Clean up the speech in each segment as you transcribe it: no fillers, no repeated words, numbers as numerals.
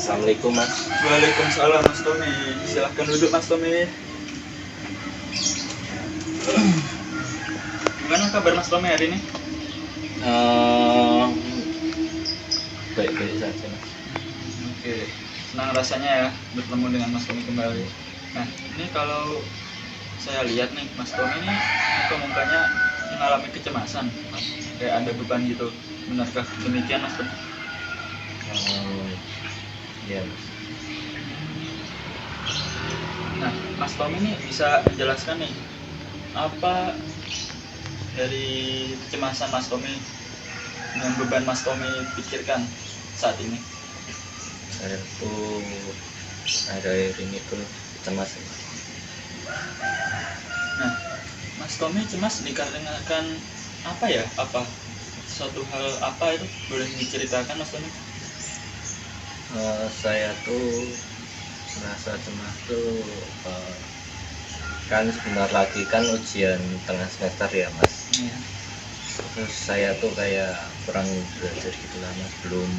Assalamualaikum Mas. Waalaikumsalam Mas Tommy. Silahkan duduk Mas Tommy. Gimana kabar Mas Tommy hari ini? Eh, Baik-baik saja Mas. Oke, senang rasanya ya bertemu dengan Mas Tommy kembali. Nah, ini kalau saya lihat nih Mas Tommy ini mukanya mengalami kecemasan, kayak ada beban gitu. Benarkah demikian Mas Tommy? Ya Mas. Nah, Mas Tommy ini bisa menjelaskan nih apa dari kecemasan Mas Tommy yang beban Mas Tommy pikirkan saat ini? Saya tuh akhir-akhir ini tuh cemas. Nah, Mas Tommy cemas dikarenakan apa ya? Apa suatu hal apa itu? Boleh diceritakan Mas Tommy? Saya tuh merasa cemas tuh kan sebentar lagi kan ujian tengah semester ya Mas. Iya. Terus saya tuh kayak kurang belajar gitu lah Mas, belum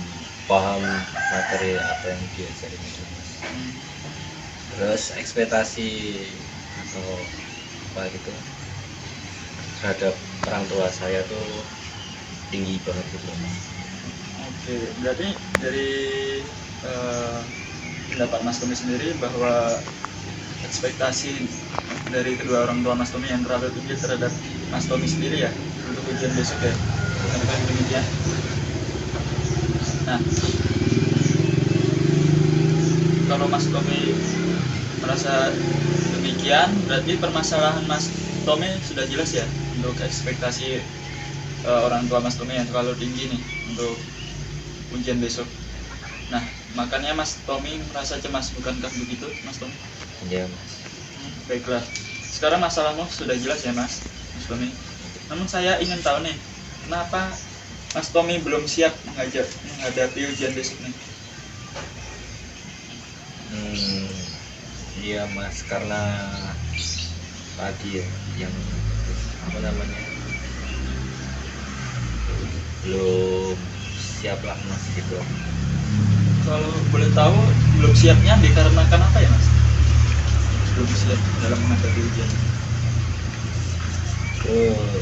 paham materi apa yang diajarin itu Mas. Terus ekspektasi atau apa gitu terhadap orang tua saya tuh tinggi banget gitu Mas. Oke, berarti dari pendapat Mas Tommy sendiri bahwa ekspektasi dari kedua orang tua Mas Tommy yang terlalu tinggi terhadap Mas Tommy sendiri ya untuk ujian besok ya, bukan demikian? Nah, kalau Mas Tommy merasa demikian, berarti permasalahan Mas Tommy sudah jelas ya untuk ekspektasi orang tua Mas Tommy yang terlalu tinggi nih untuk ujian besok. Nah, makanya Mas Tommy merasa cemas, bukankah begitu Mas Tommy? Iya Mas. Baiklah, sekarang masalahmu sudah jelas ya Mas Tommy. Namun saya ingin tahu nih, kenapa Mas Tommy belum siap menghadapi ujian besok nih? Iya Mas, karena tadi ya yang apa namanya belum siap lah Mas gitu. Kalau boleh tahu, belum siapnya dikarenakan apa ya Mas? Belum siap dalam menghadapi ujian.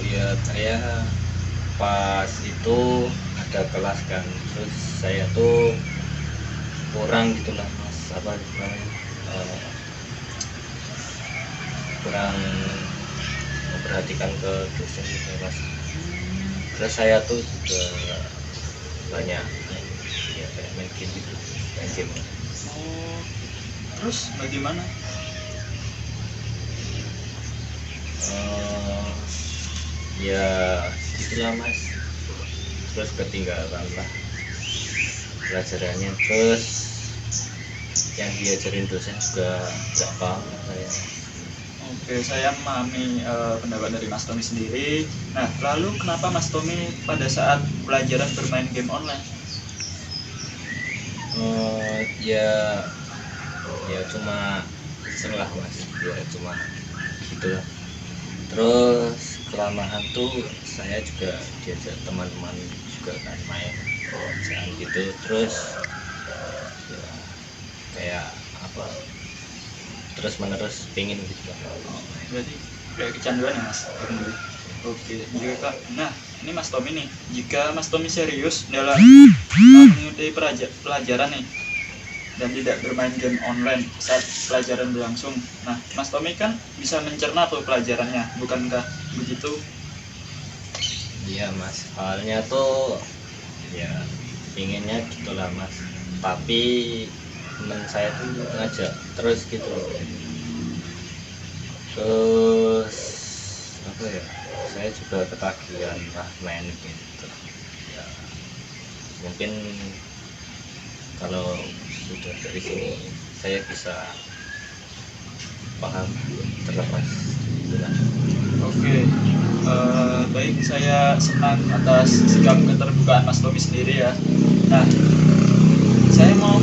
Ya saya pas itu ada kelas kan, terus saya tuh kurang gitu lah Mas, apa namanya kurang memperhatikan ke dosen gitu Mas. Terus saya tuh juga banyak ya kayak main game gitu, main game. Oh, terus bagaimana? Ya gitulah Mas, terus ketinggalan lah pelajarannya, terus yang diajarin dosen juga nggak paham saya. Oke, saya memahami pendapat dari Mas Tommy sendiri. Nah, lalu kenapa Mas Tommy pada saat pelajaran bermain game online? Ya cuma iseng lah Mas, ya cuma gitu lah. Terus kelamaan tuh saya juga diajak teman-teman juga kan main jangan gitu, terus ya kayak apa terus menerus pingin gitu lah. Berarti kayak kecanduan ya Mas? Oke, nah ini Mas Tommy nih, jika Mas Tommy serius dalam mengikuti pelajaran nih dan tidak bermain game online saat pelajaran berlangsung, nah Mas Tommy kan bisa mencerna tuh pelajarannya, bukankah begitu? Iya Mas, awalnya tuh ya pinginnya gitulah Mas, tapi teman saya tuh ngajak terus gitu, terus apa ya, saya juga ketagihan lah main gitu ya. Mungkin kalau sudah dari sini saya bisa paham terlepas itulah. Oke, baik, saya senang atas sikap keterbukaan Mas Tommy sendiri ya. Nah, saya mau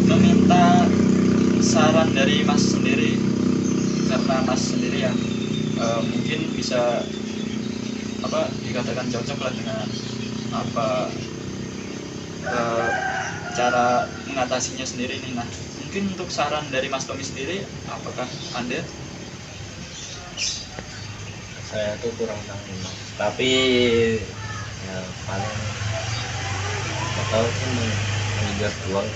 meminta saran dari Mas sendiri, karena Mas sendiri yang mungkin bisa apa dikatakan cocok lah dengan apa cara mengatasinya sendiri nih. Nah, mungkin untuk saran dari Mas Tommy sendiri, apakah Anda? Saya tuh kurang tahu nih, Mas, tapi ya paling nggak tahu sih, menghindar doang.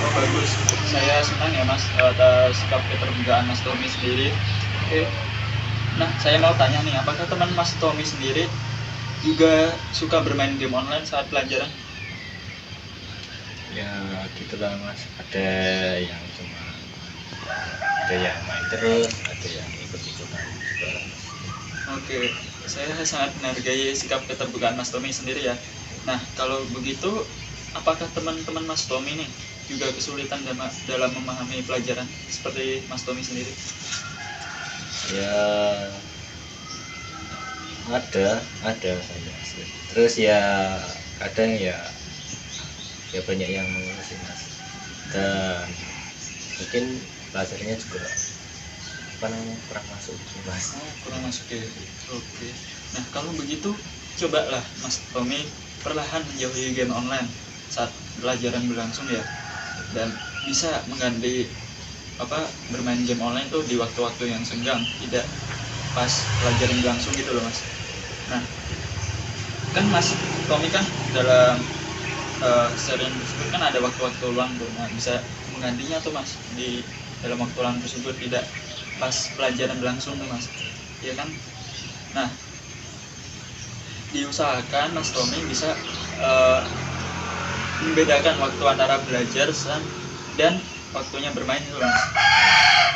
Oh, bagus. Saya senang ya Mas atas sikap keterbukaan Mas Tommy sendiri. Oke. Nah, saya mau tanya nih, apakah teman Mas Tommy sendiri juga suka bermain game online saat pelajaran? Ya gitulah Mas, ada yang cuma ada yang main terus, ada yang ikut-ikutan juga. Oke, saya sangat menghargai sikap keterbukaan Mas Tommy sendiri ya. Nah, kalau begitu, apakah teman-teman Mas Tommy nih juga kesulitan dalam memahami pelajaran seperti Mas Tommy sendiri? Ya ada saya sih. Terus ya kadang ya banyak yang mengurusi Mas, dan mungkin pelajarannya juga apa namanya kurang masuk gitu, Mas. Oh, kurang masuk ya. Oke. Nah, kalau begitu, cobalah Mas Tommy perlahan menjauhi game online saat pelajaran berlangsung ya. Dan bisa mengganti bermain game online tuh di waktu-waktu yang senggang, tidak pas pelajaran berlangsung gitu loh Mas. Nah, kan Mas Tommy kan dalam keseharian tersebut kan ada waktu-waktu luang tuh. Nah, bisa menggantinya tuh Mas di dalam waktu luang tersebut, tidak pas pelajaran berlangsung tuh Mas, ya kan? Nah, diusahakan Mas Tommy bisa membedakan waktu antara belajar dan waktunya bermain itu Mas,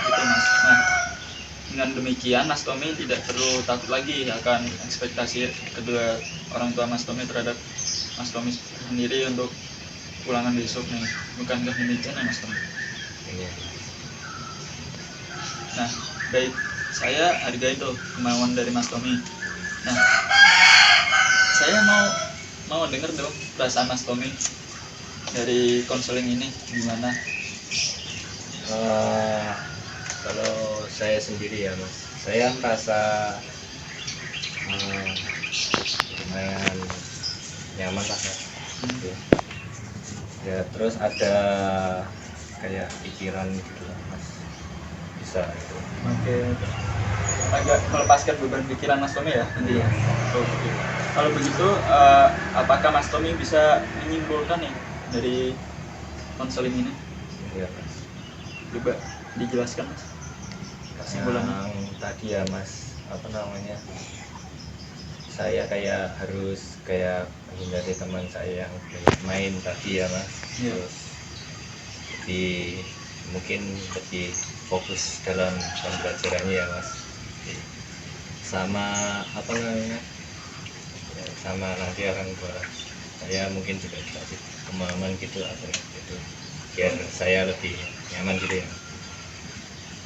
gitu Mas. Nah, dengan demikian Mas Tommy tidak perlu takut lagi akan ekspektasi kedua orang tua Mas Tommy terhadap Mas Tommy sendiri untuk ulangan besok nih. Bukankah demikian ya Mas Tommy? Iya. Nah, baik, saya hargai itu kemauan dari Mas Tommy. Nah, saya mau dengar dong perasaan Mas Tommy dari konseling ini gimana? Kalau saya sendiri ya Mas, saya merasa lumayan nyaman lah ya. Gitu. Ya terus ada kayak pikiran gitu lah Mas, bisa itu. Oke, agak melepaskan beban pikiran Mas Tommy ya? Iya. Oke. Kalau begitu, apakah Mas Tommy bisa menyimpulkan nih dari konseling ini? Iya Mas. Coba dijelaskan Mas kesimpulannya. Yang tadi ya Mas, apa namanya, saya kayak harus kayak menghindari teman saya yang main tadi ya Mas. Iya. Terus mungkin lebih fokus dalam pembelajarannya ya Mas. Sama apa namanya, ya, sama nanti orang tua saya mungkin juga dikasih pemahaman gitu atau gitu, biar saya lebih nyaman gitu ya.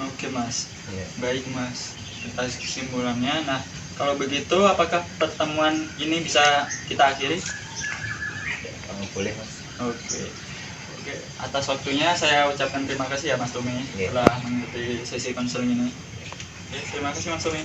Oke Mas, Iya. baik Mas atas kesimpulannya. Nah, kalau begitu apakah pertemuan ini bisa kita akhiri? Ya, boleh Mas. Oke. Oke, atas waktunya saya ucapkan terima kasih ya Mas Tommy Iya. telah mengikuti sesi konseling ini. Oke, terima kasih Mas Tommy.